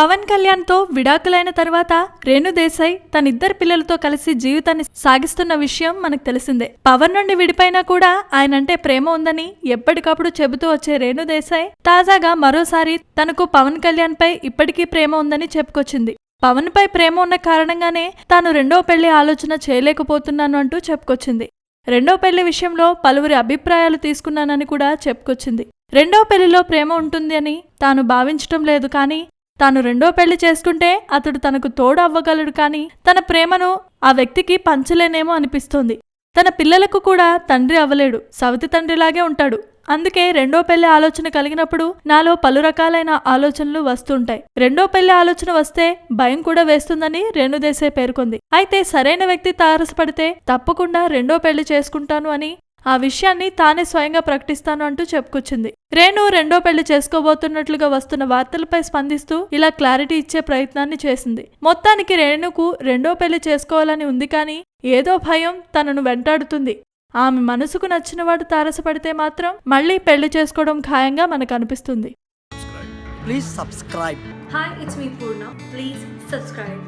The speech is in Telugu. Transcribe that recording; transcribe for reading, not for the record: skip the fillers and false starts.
పవన్ కళ్యాణ్ తో విడాకులైన తర్వాత రేణు దేశాయ్ తన ఇద్దరు పిల్లలతో కలిసి జీవితాన్ని సాగిస్తున్న విషయం మనకు తెలిసిందే. పవన్ నుండి విడిపోయినా కూడా ఆయనంటే ప్రేమ ఉందని ఎప్పటికప్పుడు చెబుతూ వచ్చే రేణు దేశాయ్ తాజాగా మరోసారి తనకు పవన్ కళ్యాణ్ పై ఇప్పటికీ ప్రేమ ఉందని చెప్పుకొచ్చింది. పవన్ పై ప్రేమ ఉన్న కారణంగానే తాను రెండో పెళ్లి ఆలోచన చేయలేకపోతున్నాను అంటూ చెప్పుకొచ్చింది. రెండో పెళ్లి విషయంలో పలువురి అభిప్రాయాలు తీసుకున్నానని కూడా చెప్పుకొచ్చింది. రెండో పెళ్లిలో ప్రేమ ఉంటుంది అని తాను భావించటం లేదు, కానీ తాను రెండో పెళ్లి చేసుకుంటే అతడు తనకు తోడు అవ్వగలడు, కానీ తన ప్రేమను ఆ వ్యక్తికి పంచలేనేమో అనిపిస్తోంది. తన పిల్లలకు కూడా తండ్రి అవ్వలేడు, సవతి తండ్రిలాగే ఉంటాడు. అందుకే రెండో పెళ్లి ఆలోచన కలిగినప్పుడు నాలో పలు రకాలైన ఆలోచనలు వస్తుంటాయి. రెండో పెళ్లి ఆలోచన వస్తే భయం కూడా వేస్తుందని రేణు దేశాయ్ పేర్కొంది. అయితే సరైన వ్యక్తి తారసపడితే తప్పకుండా రెండో పెళ్లి చేసుకుంటాను అని, ఆ విషయాన్ని తానే స్వయంగా ప్రకటిస్తాను అంటూ చెప్పుకొచ్చింది. రేణు రెండో పెళ్లి చేసుకోబోతున్నట్లుగా వస్తున్న వార్తలపై స్పందిస్తూ ఇలా క్లారిటీ ఇచ్చే ప్రయత్నాన్ని చేసింది. మొత్తానికి రేణుకు రెండో పెళ్లి చేసుకోవాలని ఉంది, కానీ ఏదో భయం తనను వెంటాడుతుంది. ఆమె మనసుకు నచ్చినవాడు తారసపడితే మాత్రం మళ్లీ పెళ్లి చేసుకోవడం ఖాయంగా మనకు అనిపిస్తుంది. Please subscribe. Hi, it's me Purna. Please subscribe.